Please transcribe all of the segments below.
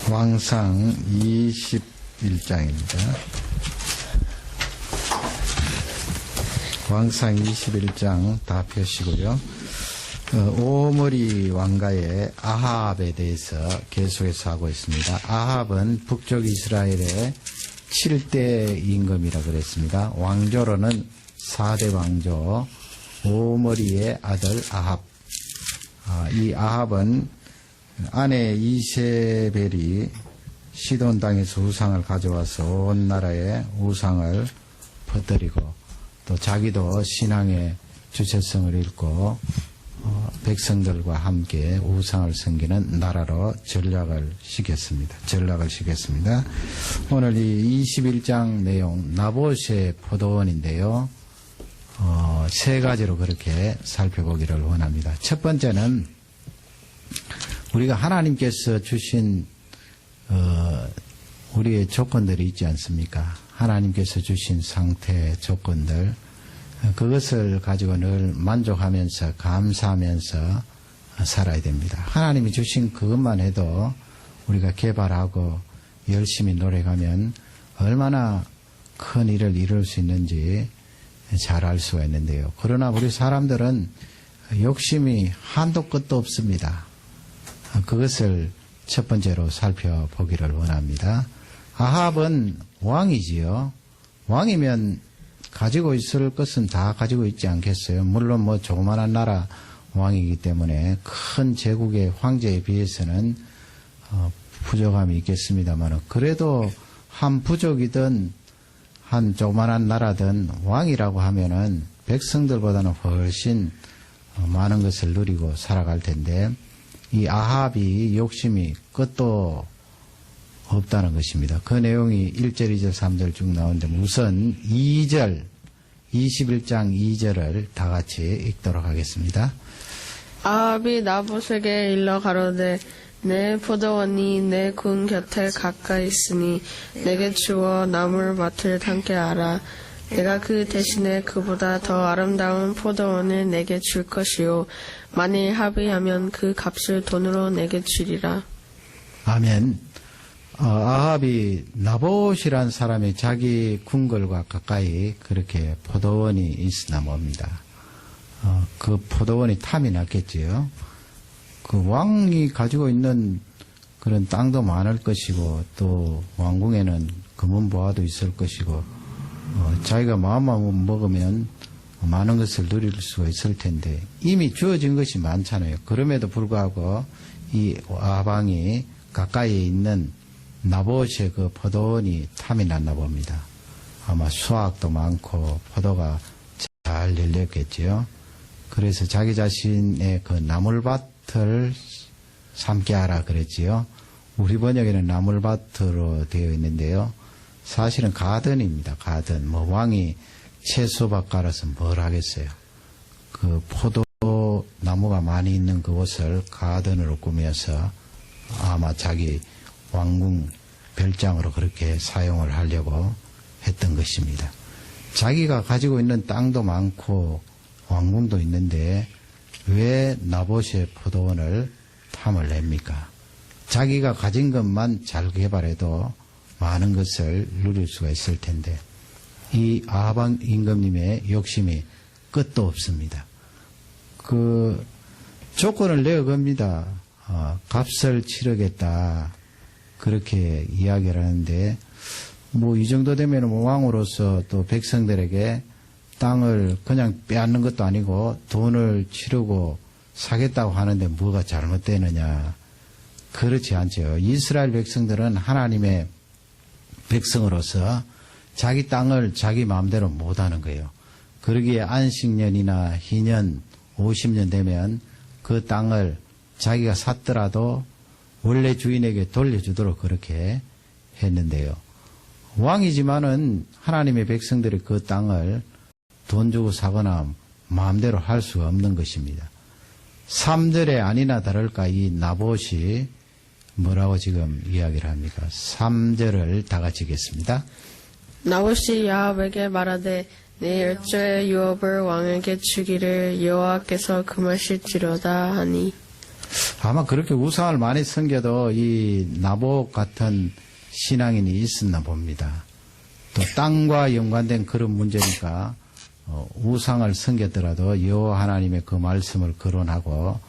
왕상 21장입니다. 왕상 21장 다 펴시고요. 오므리 왕가의 아합에 대해서 계속해서 하고 있습니다. 아합은 북쪽 이스라엘의 7대 임금이라고 그랬습니다. 왕조로는 4대 왕조, 오므리의 아들 아합. 이 아합은 아내 이세벨이 시돈 땅에서 우상을 가져와서 온 나라에 우상을 퍼뜨리고 또 자기도 신앙의 주체성을 잃고 백성들과 함께 우상을 섬기는 나라로 전락을 시켰습니다. 오늘 이 21장 내용 나봇의 포도원인데요. 세 가지로 그렇게 살펴보기를 원합니다. 첫 번째는 우리가 하나님께서 주신 우리의 조건들이 있지 않습니까? 하나님께서 주신 상태 조건들, 그것을 가지고 늘 만족하면서 감사하면서 살아야 됩니다. 하나님이 주신 그것만 해도 우리가 개발하고 열심히 노력하면 얼마나 큰 일을 이룰 수 있는지 잘 알 수가 있는데요. 그러나 우리 사람들은 욕심이 한도 끝도 없습니다. 그것을 첫 번째로 살펴보기를 원합니다. 아합은 왕이지요. 왕이면 가지고 있을 것은 다 가지고 있지 않겠어요? 물론 뭐 조그만한 나라 왕이기 때문에 큰 제국의 황제에 비해서는 부족함이 있겠습니다만 그래도 한 부족이든 한 조그만한 나라든 왕이라고 하면은 백성들보다는 훨씬 많은 것을 누리고 살아갈 텐데 이 아합이 욕심이 끝도 없다는 것입니다. 그 내용이 1절, 2절, 3절 쭉 나오는데 우선 2절, 21장 2절을 다 같이 읽도록 하겠습니다. 아합이 나봇에게 일러 가로되 내 포도원이 내 군 곁에 가까이 있으니 내게 주어 나물밭을 담게 하라. 내가 그 대신에 그보다 더 아름다운 포도원을 내게 줄 것이요 만일 합의하면 그 값을 돈으로 내게 주리라. 아멘. 아합이 나봇이란 사람이 자기 궁궐과 가까이 그렇게 포도원이 있으나 뭡니다. 그 포도원이 탐이 났겠지요. 그 왕이 가지고 있는 그런 땅도 많을 것이고 또 왕궁에는 금은보화도 있을 것이고 자기가 마음만 먹으면 많은 것을 누릴 수가 있을 텐데 이미 주어진 것이 많잖아요. 그럼에도 불구하고 이 아방이 가까이에 있는 나봇의 그 포도원이 탐이 났나 봅니다. 아마 수확도 많고 포도가 잘 열렸겠지요. 그래서 자기 자신의 그 나물밭을 삼게 하라 그랬지요. 우리 번역에는 나물밭으로 되어 있는데요. 사실은 가든입니다. 가든. 뭐 왕이 채소밭 갈아서 뭘 하겠어요. 그 포도 나무가 많이 있는 그곳을 가든으로 꾸며서 아마 자기 왕궁 별장으로 그렇게 사용을 하려고 했던 것입니다. 자기가 가지고 있는 땅도 많고 왕궁도 있는데 왜 나봇의 포도원을 탐을 냅니까? 자기가 가진 것만 잘 개발해도 많은 것을 누릴 수가 있을 텐데 이 아합 임금님의 욕심이 끝도 없습니다. 그 조건을 내어겁니다. 값을 치르겠다 그렇게 이야기를 하는데 뭐 이 정도 되면 왕으로서 또 백성들에게 땅을 그냥 빼앗는 것도 아니고 돈을 치르고 사겠다고 하는데 뭐가 잘못되느냐. 그렇지 않죠. 이스라엘 백성들은 하나님의 백성으로서 자기 땅을 자기 마음대로 못하는 거예요. 그러기에 안식년이나 희년 50년 되면 그 땅을 자기가 샀더라도 원래 주인에게 돌려주도록 그렇게 했는데요. 왕이지만은 하나님의 백성들이 그 땅을 돈 주고 사거나 마음대로 할 수가 없는 것입니다. 3절에 아니나 다를까 이 나봇이 뭐라고 지금 이야기를 합니까? 3절을 다 같이 읽겠습니다. 나봇이 아합에게 말하되 내 열조의 유업을 왕에게 주기를 여호와께서 금하실지로다 하니 아마 그렇게 우상을 많이 섬겨도 이 나봇 같은 신앙인이 있었나 봅니다. 또 땅과 연관된 그런 문제니까 우상을 섬겼더라도 여호와 하나님의 그 말씀을 거론하고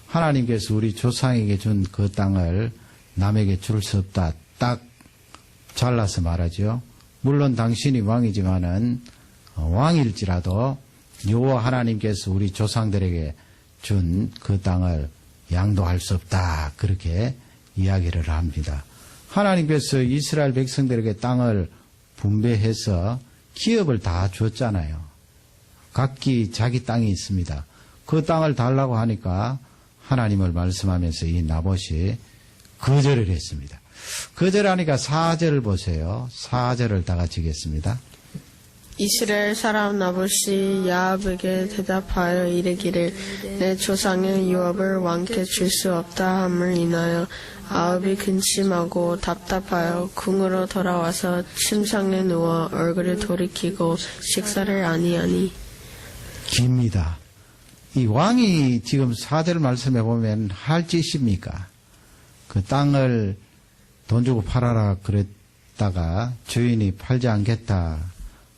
하나님께서 우리 조상에게 준 그 땅을 남에게 줄 수 없다. 딱 잘라서 말하죠. 물론 당신이 왕이지만은 왕일지라도 여호와 하나님께서 우리 조상들에게 준 그 땅을 양도할 수 없다. 그렇게 이야기를 합니다. 하나님께서 이스라엘 백성들에게 땅을 분배해서 기업을 다 줬잖아요. 각기 자기 땅이 있습니다. 그 땅을 달라고 하니까 하나님을 말씀하면서 이 나봇이 거절을 했습니다. 거절하니까 4절을 보세요. 4절을 다 같이 읽겠습니다. 이스라엘 사람 나봇이 야합에게 대답하여 이르기를 내 조상의 유업을 왕께 줄 수 없다 함을 인하여 아합이 근심하고 답답하여 궁으로 돌아와서 침상에 누워 얼굴을 돌이키고 식사를 아니하니. 깁니다. 이 왕이 지금 4절 말씀해 보면 할 짓입니까? 그 땅을 돈 주고 팔아라 그랬다가 주인이 팔지 않겠다.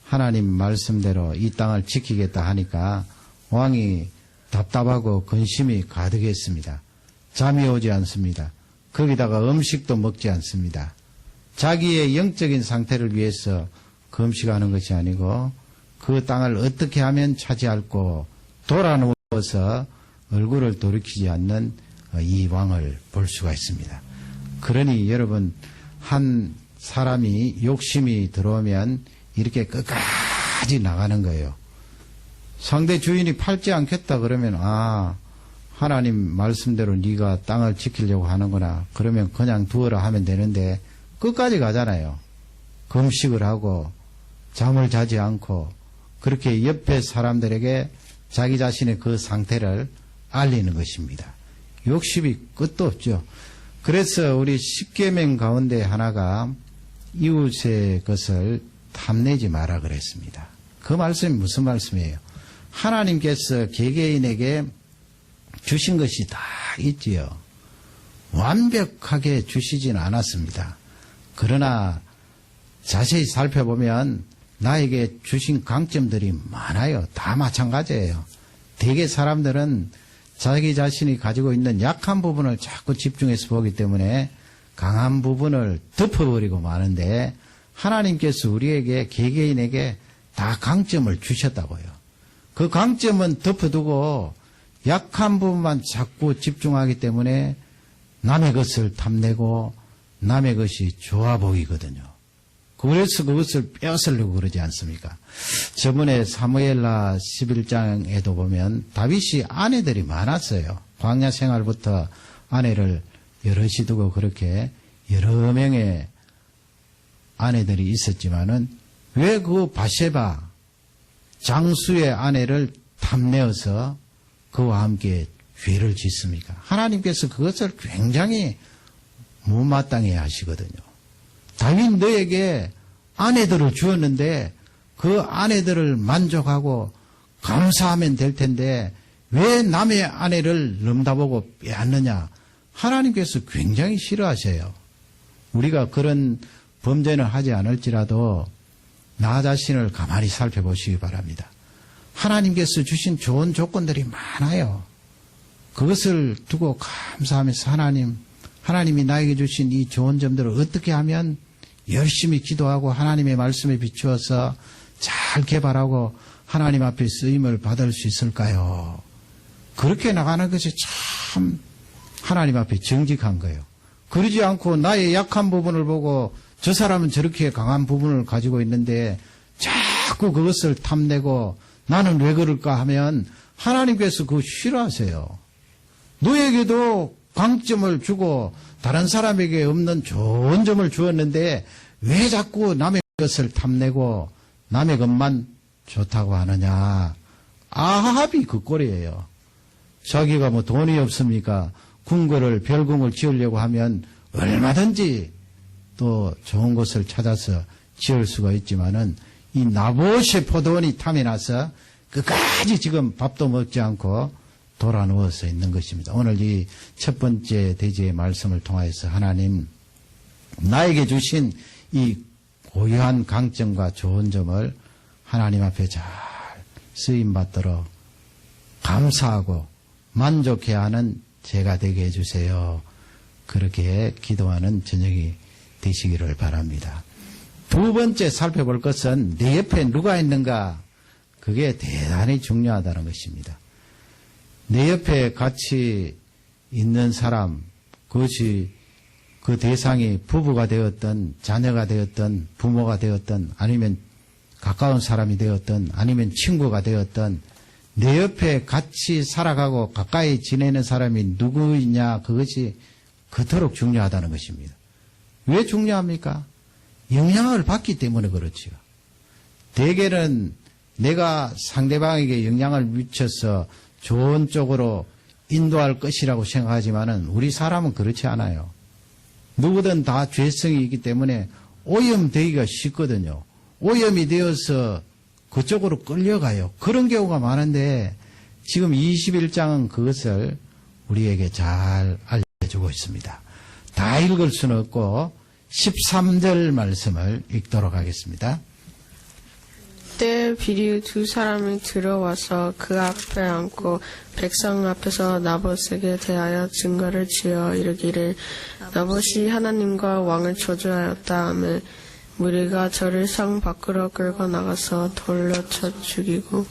하나님 말씀대로 이 땅을 지키겠다 하니까 왕이 답답하고 근심이 가득했습니다. 잠이 오지 않습니다. 거기다가 음식도 먹지 않습니다. 자기의 영적인 상태를 위해서 금식하는 것이 아니고 그 땅을 어떻게 하면 차지할고 돌아누워서 얼굴을 돌이키지 않는 이 왕을 볼 수가 있습니다. 그러니 여러분, 한 사람이 욕심이 들어오면 이렇게 끝까지 나가는 거예요. 상대 주인이 팔지 않겠다 그러면 하나님 말씀대로 네가 땅을 지키려고 하는구나. 그러면 그냥 두어라 하면 되는데 끝까지 가잖아요. 금식을 하고 잠을 자지 않고 그렇게 옆에 사람들에게 자기 자신의 그 상태를 알리는 것입니다. 욕심이 끝도 없죠. 그래서 우리 십계명 가운데 하나가 이웃의 것을 탐내지 마라 그랬습니다. 그 말씀이 무슨 말씀이에요? 하나님께서 개개인에게 주신 것이 다 있지요. 완벽하게 주시진 않았습니다. 그러나 자세히 살펴보면 나에게 주신 강점들이 많아요. 다 마찬가지예요. 대개 사람들은 자기 자신이 가지고 있는 약한 부분을 자꾸 집중해서 보기 때문에 강한 부분을 덮어버리고 마는데 하나님께서 우리에게 개개인에게 다 강점을 주셨다고요. 그 강점은 덮어두고 약한 부분만 자꾸 집중하기 때문에 남의 것을 탐내고 남의 것이 좋아 보이거든요. 그래서 그것을 빼앗으려고 그러지 않습니까? 저번에 사무엘하 11장에도 보면 다윗이 아내들이 많았어요. 광야 생활부터 아내를 여럿이 두고 그렇게 여러 명의 아내들이 있었지만은 왜 그 바세바 장수의 아내를 탐내어서 그와 함께 죄를 짓습니까? 하나님께서 그것을 굉장히 못마땅해 하시거든요. 다윗 너에게 아내들을 주었는데 그 아내들을 만족하고 감사하면 될 텐데 왜 남의 아내를 넘다보고 빼앗느냐? 하나님께서 굉장히 싫어하셔요. 우리가 그런 범죄는 하지 않을지라도 나 자신을 가만히 살펴보시기 바랍니다. 하나님께서 주신 좋은 조건들이 많아요. 그것을 두고 감사하면서 하나님이 나에게 주신 이 좋은 점들을 어떻게 하면 열심히 기도하고 하나님의 말씀에 비추어서 잘 개발하고 하나님 앞에 쓰임을 받을 수 있을까요? 그렇게 나가는 것이 참 하나님 앞에 정직한 거예요. 그러지 않고 나의 약한 부분을 보고 저 사람은 저렇게 강한 부분을 가지고 있는데 자꾸 그것을 탐내고 나는 왜 그럴까 하면 하나님께서 그거 싫어하세요. 너에게도 강점을 주고 다른 사람에게 없는 좋은 점을 주었는데 왜 자꾸 남의 것을 탐내고 남의 것만 좋다고 하느냐. 아합이 그 꼴이에요. 자기가 뭐 돈이 없습니까? 궁궐을 별궁을 지으려고 하면 얼마든지 또 좋은 곳을 찾아서 지을 수가 있지만은 이 나봇의 포도원이 탐이 나서 끝까지 지금 밥도 먹지 않고 돌아 누워서 있는 것입니다. 오늘 이 첫 번째 대지의 말씀을 통하여서 하나님 나에게 주신 이 고유한 강점과 좋은 점을 하나님 앞에 잘 쓰임받도록 감사하고 만족해야 하는 제가 되게 해주세요. 그렇게 기도하는 저녁이 되시기를 바랍니다. 두 번째 살펴볼 것은 내 옆에 누가 있는가? 그게 대단히 중요하다는 것입니다. 내 옆에 같이 있는 사람, 그것이 그 대상이 부부가 되었든 자녀가 되었든 부모가 되었든 아니면 가까운 사람이 되었든 아니면 친구가 되었든 내 옆에 같이 살아가고 가까이 지내는 사람이 누구이냐, 그것이 그토록 중요하다는 것입니다. 왜 중요합니까? 영향을 받기 때문에 그렇지요. 대개는 내가 상대방에게 영향을 미쳐서 좋은 쪽으로 인도할 것이라고 생각하지만은 우리 사람은 그렇지 않아요. 누구든 다 죄성이 있기 때문에 오염되기가 쉽거든요. 오염이 되어서 그쪽으로 끌려가요. 그런 경우가 많은데 지금 21장은 그것을 우리에게 잘 알려주고 있습니다. 다 읽을 수는 없고 13절 말씀을 읽도록 하겠습니다. 그때 비류 두 사람이 들어와서 그 앞에 앉고 백성 앞에서 나봇에게 대하여 증거를 지어 이르기를 나봇이 하나님과 왕을 저주하였다 하며 무리가 저를 성 밖으로 끌고 나가서 돌로 쳐 죽이고.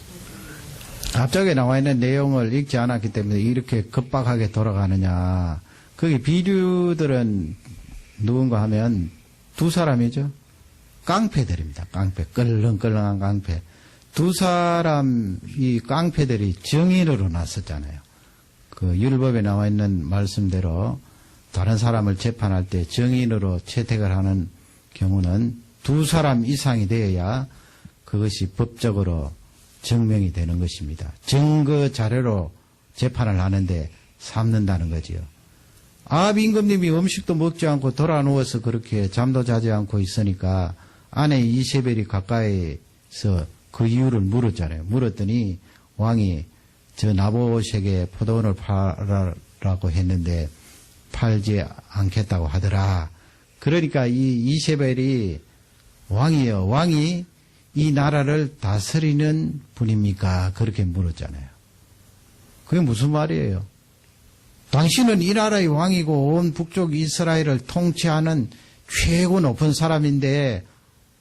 앞쪽에 나와 있는 내용을 읽지 않았기 때문에 이렇게 급박하게 돌아가느냐. 거기 비류들은 누군가 하면 두 사람이죠. 깡패들입니다. 깡패. 끌렁끌렁한 깡패. 두 사람, 이 깡패들이 정인으로 나섰잖아요. 그 율법에 나와 있는 말씀대로 다른 사람을 재판할 때 정인으로 채택을 하는 경우는 두 사람 이상이 되어야 그것이 법적으로 증명이 되는 것입니다. 증거 자료로 재판을 하는데 삼는다는 거지요. 아합 임금님이 음식도 먹지 않고 돌아 누워서 그렇게 잠도 자지 않고 있으니까 아내 이세벨이 가까이서 그 이유를 물었잖아요. 물었더니 왕이 저 나봇에게 포도원을 팔라고 했는데 팔지 않겠다고 하더라. 그러니까 이 이세벨이 왕이요, 왕이 이 나라를 다스리는 분입니까? 그렇게 물었잖아요. 그게 무슨 말이에요? 당신은 이 나라의 왕이고 온 북쪽 이스라엘을 통치하는 최고 높은 사람인데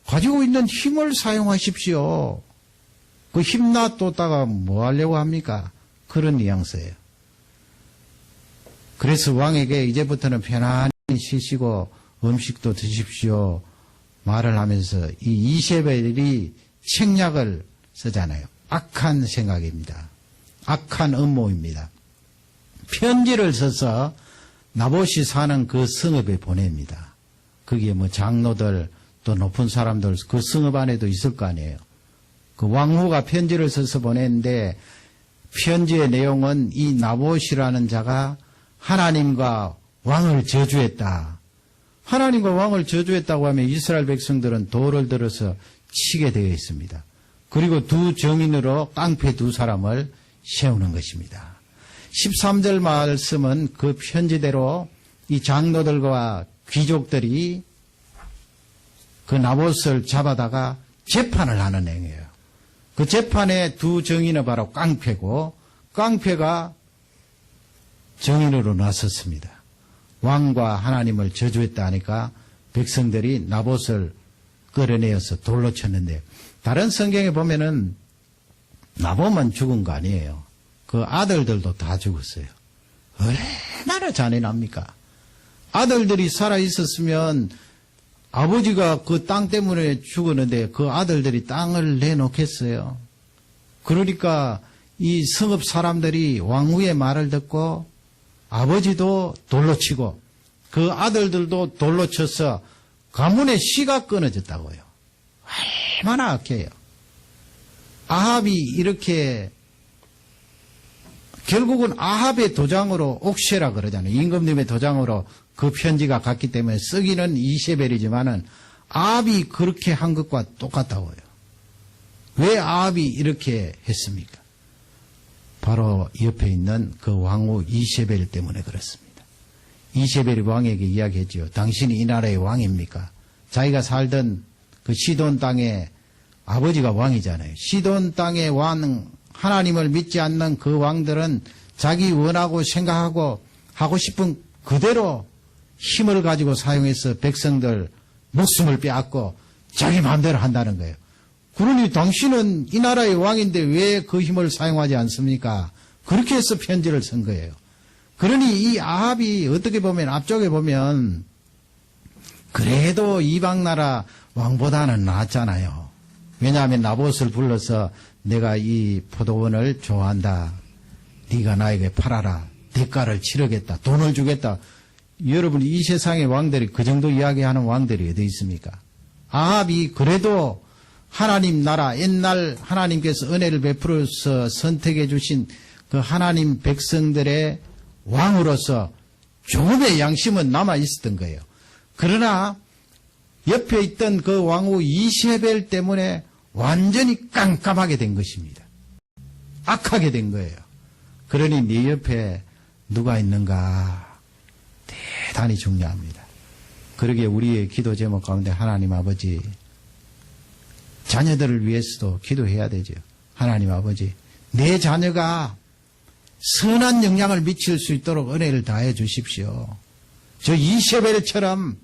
가지고 있는 힘을 사용하십시오. 그 힘 놔뒀다가 뭐 하려고 합니까? 그런 뉘앙스예요. 그래서 왕에게 이제부터는 편안히 쉬시고 음식도 드십시오 말을 하면서 이 이세벨이 책략을 쓰잖아요. 악한 생각입니다. 악한 음모입니다. 편지를 써서 나봇이 사는 그 성읍에 보냅니다. 거기에 뭐 장로들 또 높은 사람들 그 성읍 안에도 있을 거 아니에요. 그 왕후가 편지를 써서 보냈는데 편지의 내용은 이 나봇이라는 자가 하나님과 왕을 저주했다. 하나님과 왕을 저주했다고 하면 이스라엘 백성들은 돌을 들어서 치게 되어 있습니다. 그리고 두 정인으로 깡패 두 사람을 세우는 것입니다. 13절 말씀은 그 편지대로 이 장로들과 귀족들이 그 나봇을 잡아다가 재판을 하는 행위예요. 그 재판의 두 정인은 바로 깡패고 깡패가 정인으로 나섰습니다. 왕과 하나님을 저주했다 하니까 백성들이 나봇을 끌어내어서 돌로 쳤는데 다른 성경에 보면은 나봇만 죽은 거 아니에요. 그 아들들도 다 죽었어요. 얼마나 잔인합니까? 아들들이 살아있었으면 아버지가 그 땅 때문에 죽었는데 그 아들들이 땅을 내놓겠어요. 그러니까 이 성읍 사람들이 왕후의 말을 듣고 아버지도 돌로 치고 그 아들들도 돌로 쳐서 가문의 씨가 끊어졌다고요. 얼마나 악해요. 아합이 이렇게 결국은 아합의 도장으로 옥쉐라 그러잖아요. 임금님의 도장으로 그 편지가 갔기 때문에 쓰기는 이세벨이지만은 아합이 그렇게 한 것과 똑같다고요. 왜 아합이 이렇게 했습니까? 바로 옆에 있는 그 왕후 이세벨 때문에 그렇습니다. 이세벨이 왕에게 이야기했지요. 당신이 이 나라의 왕입니까? 자기가 살던 그 시돈 땅에 아버지가 왕이잖아요. 시돈 땅의 왕, 하나님을 믿지 않는 그 왕들은 자기 원하고 생각하고 하고 싶은 그대로 힘을 가지고 사용해서 백성들 목숨을 빼앗고 자기 마음대로 한다는 거예요. 그러니 당신은 이 나라의 왕인데 왜 그 힘을 사용하지 않습니까? 그렇게 해서 편지를 쓴 거예요. 그러니 이 아합이 어떻게 보면 앞쪽에 보면 그래도 이방나라 왕보다는 낫잖아요. 왜냐하면 나봇을 불러서 내가 이 포도원을 좋아한다. 네가 나에게 팔아라. 대가를 치르겠다. 돈을 주겠다. 여러분 이 세상의 왕들이 그 정도 이야기하는 왕들이 어디 있습니까? 아합이 그래도 하나님 나라 옛날 하나님께서 은혜를 베풀어서 선택해 주신 그 하나님 백성들의 왕으로서 조금의 양심은 남아 있었던 거예요. 그러나 옆에 있던 그 왕후 이세벨 때문에 완전히 깜깜하게 된 것입니다. 악하게 된 거예요. 그러니 네 옆에 누가 있는가 대단히 중요합니다. 그러기에 우리의 기도 제목 가운데 하나님 아버지, 자녀들을 위해서도 기도해야 되죠. 하나님 아버지, 내 자녀가 선한 영향을 미칠 수 있도록 은혜를 다해 주십시오. 저 이세벨처럼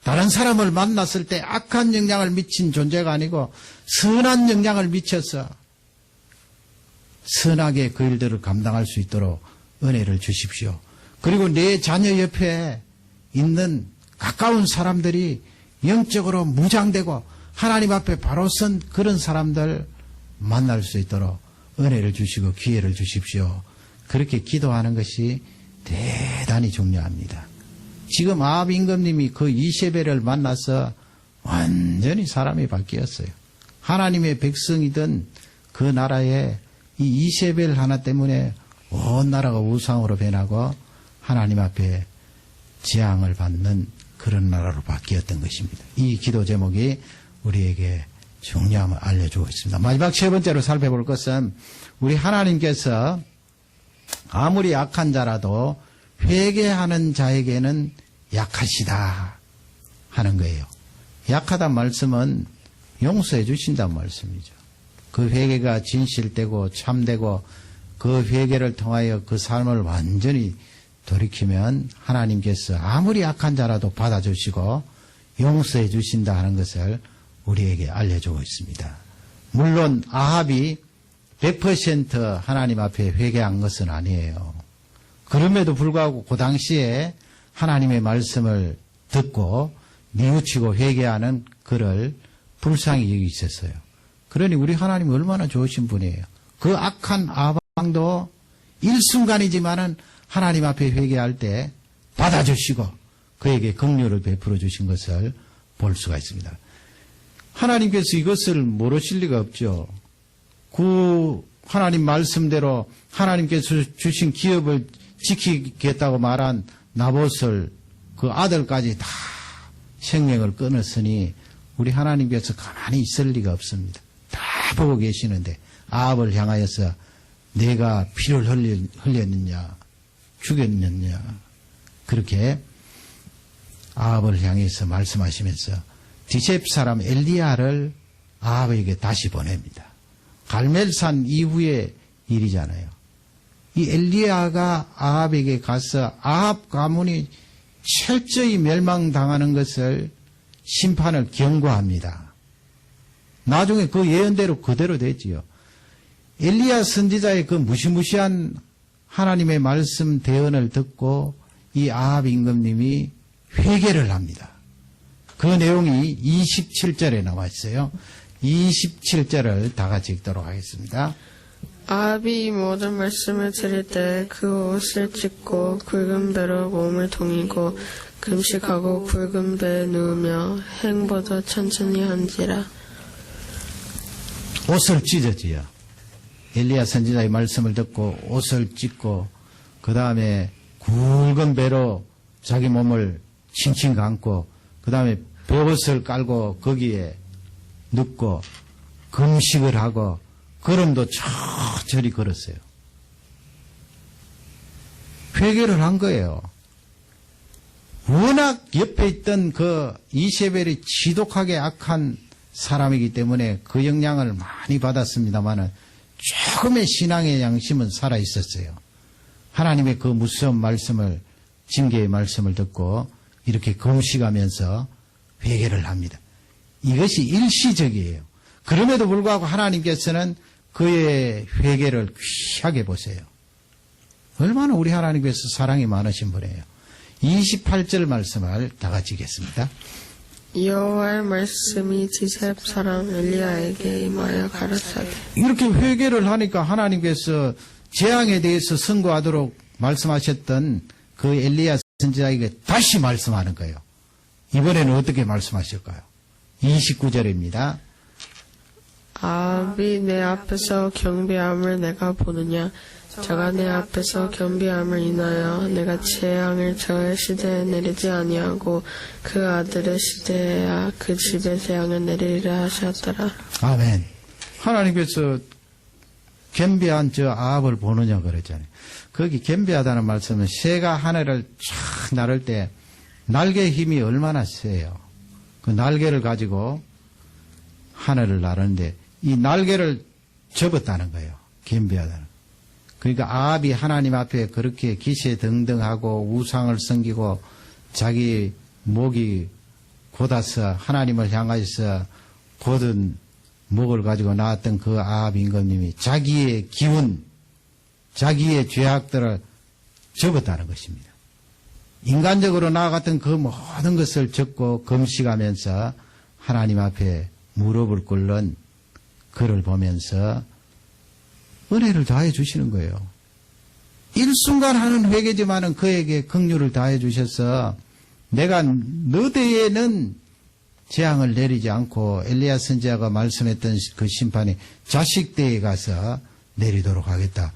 다른 사람을 만났을 때 악한 영향을 미친 존재가 아니고 선한 영향을 미쳐서 선하게 그 일들을 감당할 수 있도록 은혜를 주십시오. 그리고 내 자녀 옆에 있는 가까운 사람들이 영적으로 무장되고 하나님 앞에 바로 선 그런 사람들 만날 수 있도록 은혜를 주시고 기회를 주십시오. 그렇게 기도하는 것이 대단히 중요합니다. 지금 아합 임금님이 그 이세벨을 만나서 완전히 사람이 바뀌었어요. 하나님의 백성이던 그 나라에 이 이세벨 하나 때문에 온 나라가 우상으로 변하고 하나님 앞에 재앙을 받는 그런 나라로 바뀌었던 것입니다. 이 기도 제목이 우리에게 중요함을 알려주고 있습니다. 마지막 세 번째로 살펴볼 것은 우리 하나님께서 아무리 약한 자라도 회개하는 자에게는 약하시다 하는 거예요. 약하단 말씀은 용서해 주신다는 말씀이죠. 그 회개가 진실되고 참되고 그 회개를 통하여 그 삶을 완전히 돌이키면 하나님께서 아무리 약한 자라도 받아주시고 용서해 주신다 하는 것을 우리에게 알려주고 있습니다. 물론 아합이 100% 하나님 앞에 회개한 것은 아니에요. 그럼에도 불구하고 그 당시에 하나님의 말씀을 듣고 뉘우치고 회개하는 그를 불쌍히 여기셨어요. 그러니 우리 하나님이 얼마나 좋으신 분이에요. 그 악한 아합 왕도 일순간이지만은 하나님 앞에 회개할 때 받아주시고 그에게 긍휼을 베풀어 주신 것을 볼 수가 있습니다. 하나님께서 이것을 모르실 리가 없죠. 그 하나님 말씀대로 하나님께서 주신 기업을 지키겠다고 말한 나봇을 그 아들까지 다 생명을 끊었으니 우리 하나님께서 가만히 있을 리가 없습니다. 다 보고 계시는데 아합을 향하여서 내가 피를 흘렸느냐 죽였느냐 그렇게 아합을 향해서 말씀하시면서 디셉 사람 엘리야를 아합에게 다시 보냅니다. 갈멜산 이후의 일이잖아요. 이 엘리야가 아합에게 가서 아합 가문이 철저히 멸망당하는 것을 심판을 경고합니다. 나중에 그 예언대로 그대로 됐지요. 엘리야 선지자의 그 무시무시한 하나님의 말씀 대언을 듣고 이 아합 임금님이 회개를 합니다. 그 내용이 27절에 나와 있어요. 27절을 다 같이 읽도록 하겠습니다. 아합이 이 모든 말씀을 들을 때 그 옷을 찢고 굵은 배로 몸을 동이고 금식하고 굵은 배에 누우며 행보다 천천히 한지라. 옷을 찢었지요. 엘리야 선지자의 말씀을 듣고 옷을 찢고 그 다음에 굵은 배로 자기 몸을 칭칭 감고 그 다음에 벼옷을 깔고 거기에 눕고 금식을 하고 걸음도 천천히 걸었어요. 회개를 한 거예요. 워낙 옆에 있던 그 이세벨이 지독하게 악한 사람이기 때문에 그 영향을 많이 받았습니다만은 조금의 신앙의 양심은 살아 있었어요. 하나님의 그 무서운 말씀을, 징계의 말씀을 듣고 이렇게 금식하면서 회개를 합니다. 이것이 일시적이에요. 그럼에도 불구하고 하나님께서는 그의 회개를 귀하게 보세요. 얼마나 우리 하나님께서 사랑이 많으신 분이에요. 28절 말씀을 다 같이 읽겠습니다. 여호와의 말씀이 지셉 사람 엘리야에게 임하여 가라사대. 이렇게 회개를 하니까 하나님께서 재앙에 대해서 선고하도록 말씀하셨던 그 엘리야 선지자에게 다시 말씀하는 거예요. 이번에는 어떻게 말씀하실까요? 29절입니다. 아합이 내 앞에서 경비함을 내가 보느냐? 저가 내 앞에서 경비함을 인하여 내가 재앙을 저의 시대에 내리지 아니하고 그 아들의 시대에야 그 집에 재앙을 내리리라 하셨더라. 아멘. 하나님께서 겸비한 저 아합을 보느냐 그랬잖아요. 거기 겸비하다는 말씀은 새가 하늘을 쫙 나를 때 날개의 힘이 얼마나 세요. 그 날개를 가지고 하늘을 나르는데 이 날개를 접었다는 거예요. 겸비하다는. 그러니까 아합이 하나님 앞에 그렇게 기세등등하고 우상을 섬기고 자기 목이 곧아서 하나님을 향하여서 곧은 목을 가지고 나왔던 그 아합 임금님이 자기의 기운, 자기의 죄악들을 접었다는 것입니다. 인간적으로 나아갔던 그 모든 것을 접고 금식하면서 하나님 앞에 무릎을 꿇는 그를 보면서 은혜를 다해 주시는 거예요. 일순간 하는 회개지만은 그에게 긍휼을 다해 주셔서 내가 너 대에는 재앙을 내리지 않고 엘리야 선지자가 말씀했던 그 심판이 자식 대에 가서 내리도록 하겠다.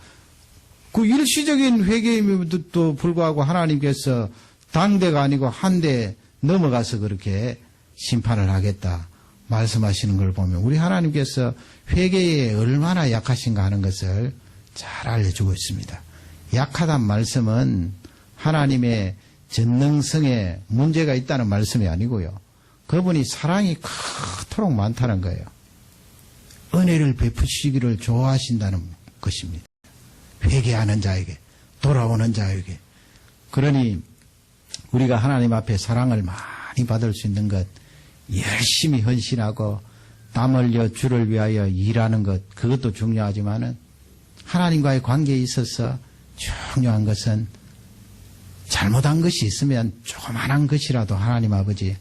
그 일시적인 회개임에도 불구하고 하나님께서 당대가 아니고 한 대 넘어가서 그렇게 심판을 하겠다 말씀하시는 걸 보면 우리 하나님께서 회개에 얼마나 약하신가 하는 것을 잘 알려주고 있습니다. 약하단 말씀은 하나님의 전능성에 문제가 있다는 말씀이 아니고요. 그분이 사랑이 그토록 많다는 거예요. 은혜를 베푸시기를 좋아하신다는 것입니다. 회개하는 자에게, 돌아오는 자에게. 그러니 우리가 하나님 앞에 사랑을 많이 받을 수 있는 것, 열심히 헌신하고 땀 흘려 주를 위하여 일하는 것, 그것도 중요하지만은 하나님과의 관계에 있어서 중요한 것은 잘못한 것이 있으면 조그만한 것이라도 하나님 아버지,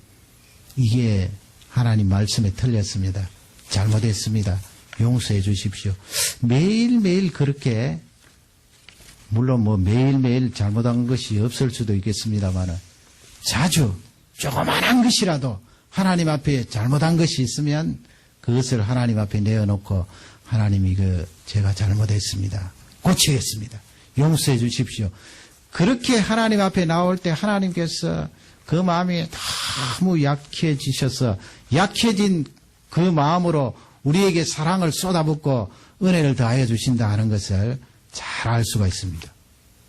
이게 하나님 말씀에 틀렸습니다. 잘못했습니다. 용서해 주십시오. 매일매일 그렇게, 물론 뭐 매일매일 잘못한 것이 없을 수도 있겠습니다만은 자주 조그만한 것이라도 하나님 앞에 잘못한 것이 있으면 그것을 하나님 앞에 내어놓고 하나님이 제가 잘못했습니다. 고치겠습니다. 용서해 주십시오. 그렇게 하나님 앞에 나올 때 하나님께서 그 마음이 너무 약해지셔서 약해진 그 마음으로 우리에게 사랑을 쏟아붓고 은혜를 더하여 주신다 하는 것을 잘 알 수가 있습니다.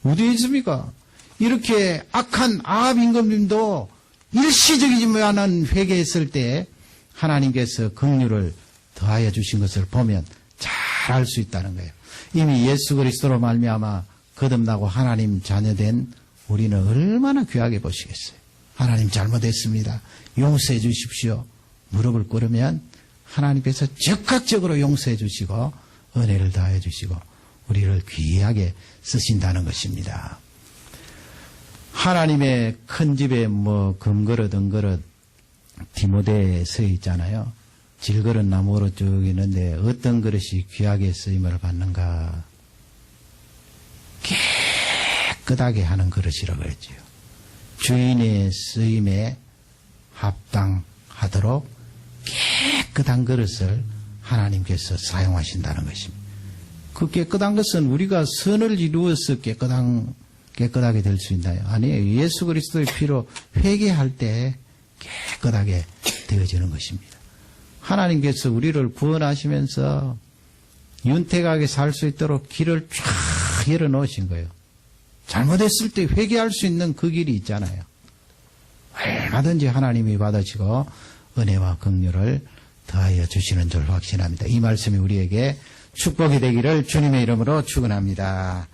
어디에 있습니까? 이렇게 악한 아합 임금님도 일시적이지만은 회개했을 때 하나님께서 긍휼을 더하여 주신 것을 보면 잘 알 수 있다는 거예요. 이미 예수 그리스도로 말미암아 거듭나고 하나님 자녀된 우리는 얼마나 귀하게 보시겠어요. 하나님 잘못했습니다. 용서해 주십시오. 무릎을 꿇으면 하나님께서 즉각적으로 용서해 주시고 은혜를 더하여 주시고 우리를 귀하게 쓰신다는 것입니다. 하나님의 큰 집에 금그릇, 은그릇, 디모데에 서 있잖아요. 질그릇 나무로 쭉 있는데 어떤 그릇이 귀하게 쓰임을 받는가? 깨끗하게 하는 그릇이라고 그랬지요. 주인의 쓰임에 합당하도록 깨끗한 그릇을 하나님께서 사용하신다는 것입니다. 그 깨끗한 것은 우리가 선을 이루어서 깨끗하게 될 수 있나요? 아니에요. 예수 그리스도의 피로 회개할 때 깨끗하게 되어지는 것입니다. 하나님께서 우리를 구원하시면서 윤택하게 살 수 있도록 길을 쫙 열어놓으신 거예요. 잘못했을 때 회개할 수 있는 그 길이 있잖아요. 얼마든지 하나님이 받으시고 은혜와 긍휼을 더하여 주시는 줄 확신합니다. 이 말씀이 우리에게 축복이 되기를 주님의 이름으로 축원합니다.